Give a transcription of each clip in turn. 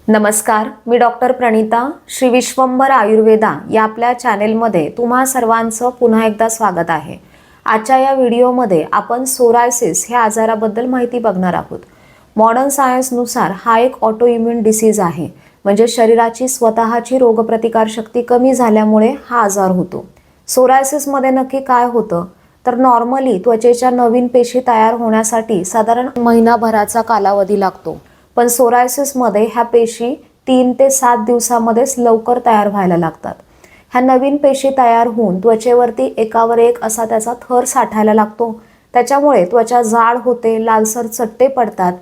नमस्कार, मी डॉक्टर प्रणिता श्री विश्वंभर आयुर्वेदा या आपल्या चॅनेलमध्ये तुम्हा सर्वांचं पुन्हा एकदा स्वागत आहे। आजच्या या व्हिडिओमध्ये आपण सोरायसिस ह्या आजाराबद्दल माहिती बघणार आहोत। मॉडर्न सायन्सनुसार हा एक ऑटोइम्यून डिसीज आहे, म्हणजे शरीराची स्वतःची रोगप्रतिकार शक्ती कमी झाल्यामुळे हा आजार होतो। सोरायसिसमध्ये नक्की काय होतं तर नॉर्मली त्वचेच्या नवीन पेशी तयार होण्यासाठी साधारण महिनाभराचा कालावधी लागतो, पण सोरायसिसमध्ये ह्या पेशी 3 ते 7 दिवसामध्येच लवकर तयार व्हायला लागतात। ह्या नवीन पेशी तयार होऊन त्वचेवरती एकावर एक असा त्याचा थर साठायला लागतो, त्याच्यामुळे त्वचा जाड होते, लालसर चट्टे पडतात।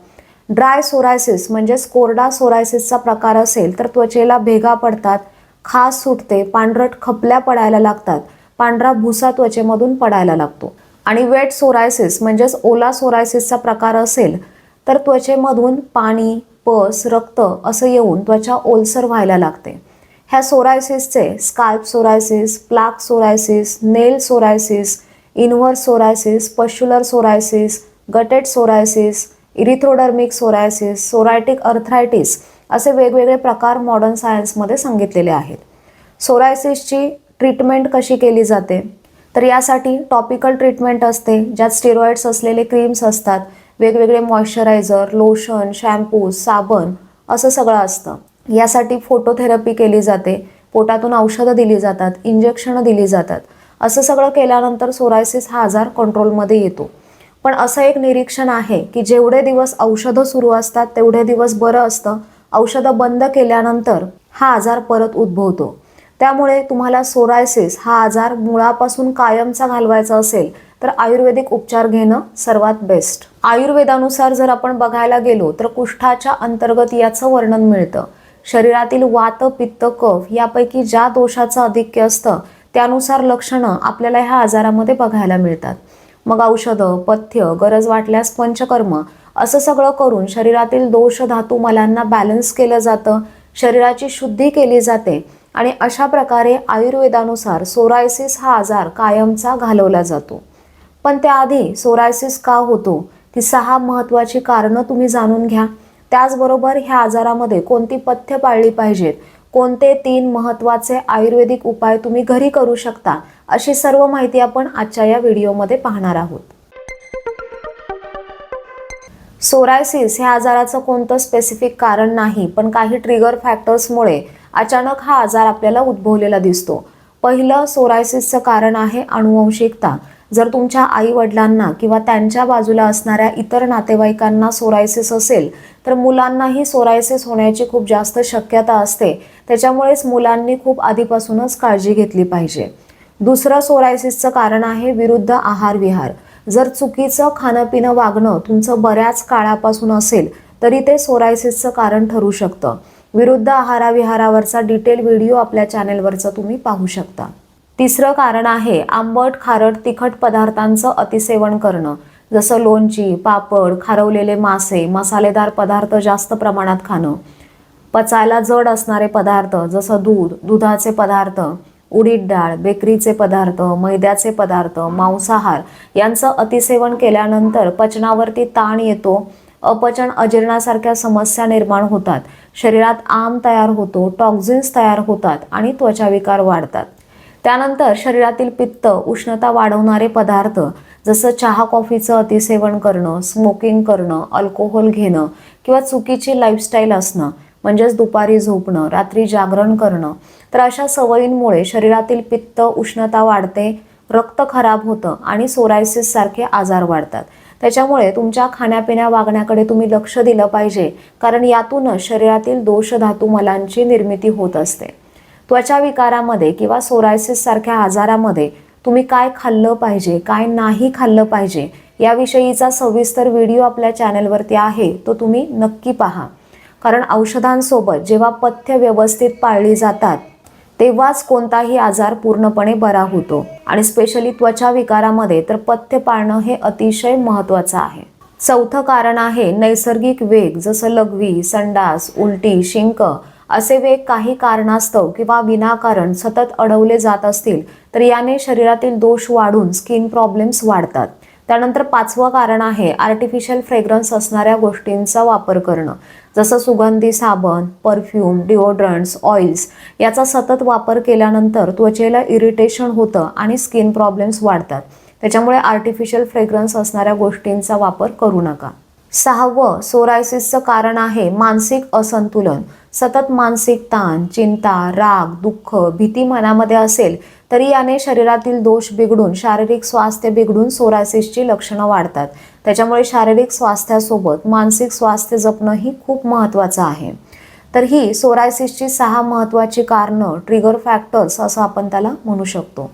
ड्राय सोरायसिस म्हणजेच कोरडा सोरायसिसचा प्रकार असेल तर त्वचेला भेगा पडतात, खाज सुटते, पांढरट खपल्या पडायला लागतात, पांढरा भुसा त्वचेमधून पडायला लागतो। आणि वेट सोरायसिस म्हणजेच ओला सोरायसिसचा प्रकार असेल तर त्वचेमधून पाणी, पस, रक्त असं येऊन त्वचा ओलसर व्हायला लागते। ह्या सोरायसिसचे scalp psoriasis, plaque psoriasis, nail psoriasis, inverse psoriasis, pustular psoriasis, guttate psoriasis, erythrodermic psoriasis, psoriatic arthritis असे वेगवेगळे प्रकार मॉडर्न सायन्समध्ये सांगितलेले आहेत। सोरायसिसची ट्रीटमेंट कशी केली जाते तर यासाठी टॉपिकल ट्रीटमेंट असते, ज्यात स्टेरॉइड्स असलेले क्रीम्स असतात, वेगवेगळे मॉइश्चरायझर, लोशन, शॅम्पू, साबण असं सगळं असतं। यासाठी फोटोथेरपी केली जाते, पोटातून औषधं दिली जातात, इंजेक्शनं दिली जातात। असं सगळं केल्यानंतर सोरायसिस हा आजार कंट्रोलमध्ये येतो। पण असं एक निरीक्षण आहे की जेवढे दिवस औषधं सुरू असतात तेवढे दिवस बरं असतं, औषधं बंद केल्यानंतर हा आजार परत उद्भवतो। त्यामुळे तुम्हाला सोरायसिस हा आजार मुळापासून कायमचा घालवायचा असेल तर आयुर्वेदिक उपचार घेणं सर्वात बेस्ट। आयुर्वेदानुसार जर आपण बघायला गेलो तर कुष्ठाच्या अंतर्गत याचं वर्णन मिळतं। शरीरातील वात, पित्त, कफ यापैकी ज्या दोषाचं आधिक्य असतं त्यानुसार लक्षणं आपल्याला ह्या आजारामध्ये बघायला मिळतात। मग औषधं, पथ्य, गरज वाटल्यास पंचकर्म असं सगळं करून शरीरातील दोष धातू मलांना बॅलन्स केलं जातं, शरीराची शुद्धी केली जाते आणि अशा प्रकारे आयुर्वेदानुसार सोरायसिस हा आजार कायमचा घालवला जातो। पण त्याआधी सोरायसिस का होतो ती 6 महत्त्वाची कारणं तुम्ही जाणून घ्या। त्याचबरोबर ह्या आजारामध्ये कोणती पथ्य पाळली पाहिजेत, कोणते 3 महत्त्वाचे आयुर्वेदिक उपाय तुम्ही घरी करू शकता, अशी सर्व माहिती आपण आजच्या या व्हिडिओमध्ये पाहणार आहोत। सोरायसिस ह्या आजाराचं कोणतं स्पेसिफिक कारण नाही, पण काही ट्रिगर फॅक्टर्समुळे अचानक हा आजार आपल्याला उद्भवलेला दिसतो। पहिलं सोरायसिसचं कारण आहे अनुवंशिकता। जर तुमच्या आई वडिलांना किंवा त्यांच्या बाजूला असणाऱ्या इतर नातेवाईकांना सोरायसिस असेल तर मुलांनाही सोरायसिस होण्याची खूप जास्त शक्यता असते, त्याच्यामुळेच मुलांनी खूप आधीपासूनच काळजी घेतली पाहिजे। दुसरं सोरायसिसचं कारण आहे विरुद्ध आहार विहार। जर चुकीचं खाणंपिणं वागणं तुमचं बऱ्याच काळापासून असेल तरी ते सोरायसिसचं कारण ठरू शकतं। विरुद्ध आहाराविहारावरचा डिटेल व्हिडिओ आपल्या चॅनेलवरचा तुम्ही पाहू शकता। तिसरं कारण आहे आंबट, खारट, तिखट पदार्थांचं अतिसेवन करणं, जसं लोणची, पापड, खारवलेले मासे, मसालेदार पदार्थ जास्त प्रमाणात खाणं, पचायला जड असणारे पदार्थ जसं दूध, दुधाचे पदार्थ, उडीद डाळ, बेकरीचे पदार्थ, मैद्याचे पदार्थ, मांसाहार यांचं अतिसेवन केल्यानंतर पचनावरती ताण येतो, अपचन, अजीर्णासारख्या समस्या निर्माण होतात, शरीरात आम तयार होतो, टॉक्झिन्स तयार होतात आणि त्वचाविकार वाढतात। त्यानंतर शरीरातील पित्त, उष्णता वाढवणारे पदार्थ जसं चहा कॉफीचं अतिसेवन करणं, स्मोकिंग करणं, अल्कोहोल घेणं किंवा चुकीची लाईफस्टाईल असणं, म्हणजेच दुपारी झोपणं, रात्री जागरण करणं, तर अशा सवयींमुळे शरीरातील पित्त, उष्णता वाढते, रक्त खराब होतं आणि सोरायसिस सारखे आजार वाढतात। त्याच्यामुळे तुमच्या खाण्यापिण्या वागण्याकडे तुम्ही लक्ष दिलं पाहिजे, कारण यातूनच शरीरातील दोष धातू मलांची निर्मिती होत असते। त्वचा विकारामध्ये किंवा सोरायसिस सारख्या आजारामध्ये तुम्ही काय खाल्लं पाहिजे, काय नाही खाल्लं पाहिजे याविषयीचा सविस्तर व्हिडिओ आपल्या चॅनेलवरती आहे, तो तुम्ही नक्की पहा। कारण औषधांसोबत जेव्हा पथ्य व्यवस्थित पाळली जातात तेव्हाच कोणताही आजार पूर्णपणे बरा होतो आणि स्पेशली त्वचा विकारामध्ये तर पथ्य पाळणं हे अतिशय महत्त्वाचं आहे। चौथं कारण आहे नैसर्गिक वेग, जसं लघवी, संडास, उलटी, शिंक असे वेग काही कारणास्तव किंवा विनाकारण सतत अडवले जात असतील तर याने शरीरातील दोष वाढून स्किन प्रॉब्लेम्स वाढतात। त्यानंतर 5वं कारण आहे आर्टिफिशियल फ्रेग्रन्स असणाऱ्या गोष्टींचा वापर करणं, जसं सुगंधी साबण, परफ्यूम, डिओड्रंट्स, ऑइल्स याचा सतत वापर केल्यानंतर त्वचेला इरिटेशन होतं आणि स्किन प्रॉब्लेम्स वाढतात. त्याच्यामुळे आर्टिफिशियल फ्रेग्रन्स असणाऱ्या गोष्टींचा वापर करू नका. 6वं सोरायसिसचं कारण आहे मानसिक असंतुलन. सतत मानसिक ताण, चिंता, राग, दुःख, भीती मनामध्ये असेल तरी याने शरीरातील दोष बिघडून शारीरिक स्वास्थ्य बिघडून सोरायसिसची लक्षणं वाढतात. त्याच्यामुळे शारीरिक स्वास्थ्यासोबत मानसिक स्वास्थ्य जपणंही खूप महत्त्वाचं आहे. तर ही सोरायसिसची 6 महत्त्वाची कारणं, ट्रिगर फॅक्टर्स असं आपण त्याला म्हणू शकतो.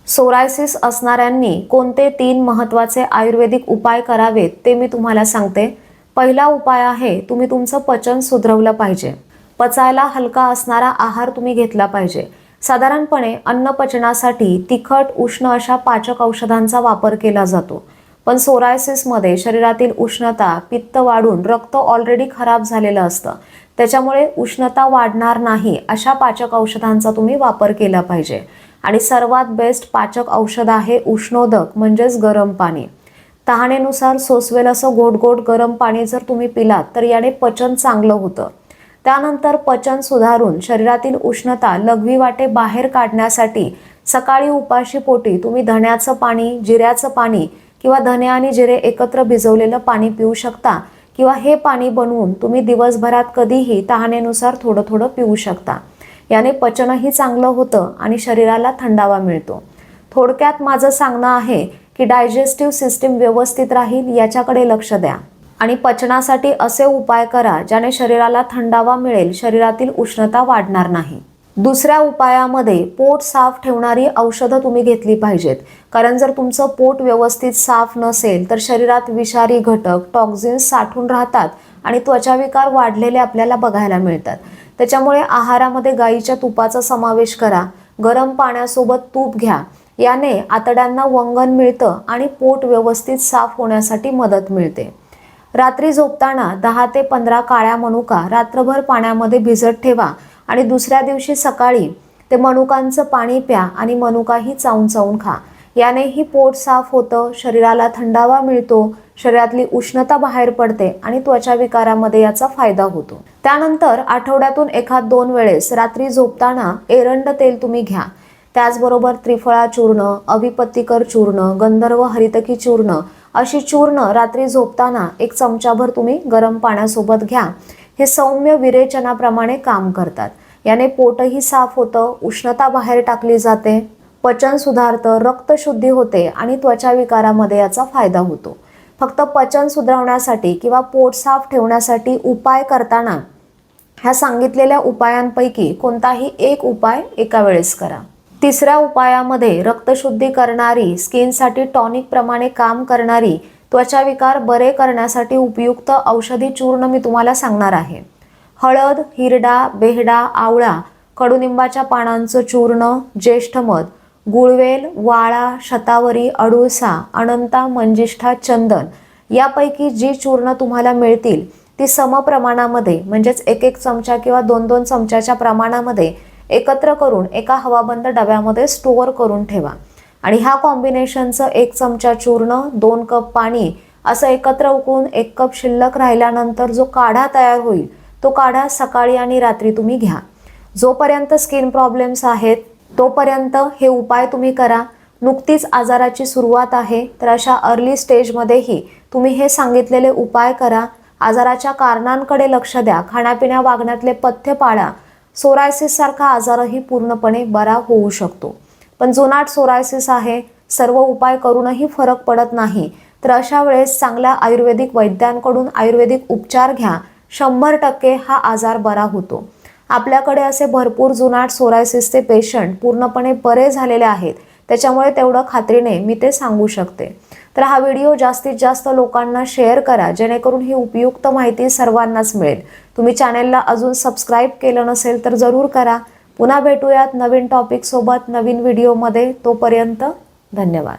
सोरायसिस असणाऱ्यांनी कोणते 3 महत्त्वाचे आयुर्वेदिक उपाय करावेत ते मी तुम्हाला सांगते. पहिला उपाय आहे तुम्ही तुमचं पचन सुधरवलं पाहिजे. पचायला हलका असणारा आहार तुम्ही घेतला पाहिजे. साधारणपणे अन्न पचनासाठी तिखट, उष्ण अशा पाचक औषधांचा वापर केला जातो. पण सोरायसिसमध्ये शरीरातील उष्णता, पित्त वाढून रक्त ऑलरेडी खराब झालेलं असतं. त्याच्यामुळे उष्णता वाढणार नाही अशा पाचक औषधांचा तुम्ही वापर केला पाहिजे. आणि सर्वात बेस्ट पाचक औषध आहे उष्णोदक म्हणजेच गरम पाणी. तहानेनुसार सोसवेल असं गोड गरम पाणी जर तुम्ही पिलात तर याने पचन चांगलं होतं. त्यानंतर पचन सुधारून शरीरातील उष्णता लघवी वाटे बाहेर काढण्यासाठी सकाळी उपाशी पोटी तुम्ही धण्याचं पाणी, जिऱ्याचं पाणी किंवा धणे आणि जिरे एकत्र भिजवलेलं पाणी पिऊ शकता. किंवा हे पाणी बनवून तुम्ही दिवसभरात कधीही तहानेनुसार थोडं पिऊ शकता. याने पचनही चांगलं होतं आणि शरीराला थंडावा मिळतो. थोडक्यात माझं सांगणं आहे की डायजेस्टिव्ह सिस्टीम व्यवस्थित राहील याच्याकडे लक्ष द्या आणि पचनासाठी असे उपाय करा ज्याने शरीराला थंडावा मिळेल, शरीरातील उष्णता वाढणार नाही. दुसऱ्या उपायामध्ये पोट साफ ठेवणारी औषधं तुम्ही घेतली पाहिजेत. कारण जर तुमचं पोट व्यवस्थित साफ नसेल तर शरीरात विषारी घटक, टॉक्झिन्स साठून राहतात आणि त्वचाविकार वाढलेले आपल्याला बघायला मिळतात. त्याच्यामुळे आहारामध्ये गाईच्या तुपाचा समावेश करा. गरम पाण्यासोबत तूप घ्या. याने आतड्यांना वंगण मिळतं आणि पोट व्यवस्थित साफ होण्यासाठी मदत मिळते. रात्री झोपताना 10 ते 15 काळ्या मनुका रात्रभर पाण्यामध्ये भिजत ठेवा आणि दुसऱ्या दिवशी सकाळी ते मनुकांचं पाणी प्या आणि मनुकाही चावून खा. यानेही पोट साफ होतं, शरीराला थंडावा मिळतो, शरीरातली उष्णता बाहेर पडते आणि त्वचा विकारामध्ये याचा फायदा होतो. त्यानंतर आठवड्यातून 1-2 वेळेस रात्री झोपताना एरंड तेल तुम्ही घ्या. त्याचबरोबर त्रिफळा चूर्ण, अभिपत्तिकर चूर्ण, गंधर्व हरितकी चूर्ण अशी चूर्ण रात्री झोपताना 1 चमचाभर तुम्ही गरम पाण्यासोबत घ्या. हे सौम्य विरेचनाप्रमाणे काम करतात. याने पोटही साफ होतं, उष्णता बाहेर टाकली जाते, पचन सुधारतं, रक्तशुद्धी होते आणि त्वचा विकारामध्ये याचा फायदा होतो. फक्त पचन सुधारण्यासाठी किंवा पोट साफ ठेवण्यासाठी उपाय करताना ह्या सांगितलेल्या उपायांपैकी कोणताही एक उपाय एका वेळेस करा. तिसऱ्या उपायामध्ये रक्तशुद्धी करणारी, स्किनसाठी टॉनिक प्रमाणे काम करणारी, त्वचा विकार बरे करण्यासाठी उपयुक्त औषधी चूर्ण मी तुम्हाला सांगणार आहे. हळद, हिरडा, बेहडा, आवळा, कडुनिंबाच्या पानांचं चूर्ण, ज्येष्ठमध, गुळवेल, वाळा, शतावरी, अडुळसा, अनंता, मंजिष्ठा, चंदन यापैकी जी चूर्ण तुम्हाला मिळतील ती समप्रमाणामध्ये म्हणजेच 1-1 चमचा किंवा 2-2 चमच्याच्या प्रमाणामध्ये एकत्र करून एका हवाबंद डब्यामध्ये स्टोअर करून ठेवा. आणि ह्या कॉम्बिनेशनचं 1 चमचा चूर्ण, 2 कप पाणी असं एकत्र उकळून 1 कप शिल्लक राहिल्यानंतर जो काढा तयार होईल तो काढा सकाळी आणि रात्री तुम्ही घ्या. जोपर्यंत स्किन प्रॉब्लेम्स आहेत तोपर्यंत हे उपाय तुम्ही करा. नुकतीच आजाराची सुरुवात आहे तर अशा अर्ली स्टेजमध्येही तुम्ही हे सांगितलेले उपाय करा. आजाराच्या कारणांकडे लक्ष द्या, खाण्यापिण्या वागण्यातले पथ्य पाळा. सोरायसिस सारखा आजारही पूर्णपणे बरा होऊ शकतो. पण जुनाट सोरायसिस आहे, सर्व उपाय करूनही फरक पडत नाही तर अशा वेळेस चांगल्या आयुर्वेदिक वैद्यांकडून आयुर्वेदिक उपचार घ्या. 100% हा आजार बरा होतो. आपल्याकडे असे भरपूर जुनाट सोरायसिसचे पेशंट पूर्णपणे बरे झालेले आहेत. त्याच्यामुळे तेवढं खात्रीने मी ते सांगू शकते. तर हा व्हिडिओ जास्तीत जास्त लोकांना शेअर करा जेणेकरून ही उपयुक्त माहिती सर्वांनाच मिळेल. तुम्ही चॅनेलला अजून सबस्क्राईब केलं नसेल तर जरूर करा. पुन्हा भेटूयात नवीन टॉपिक सोबत नवीन व्हिडिओमध्ये. तोपर्यंत धन्यवाद.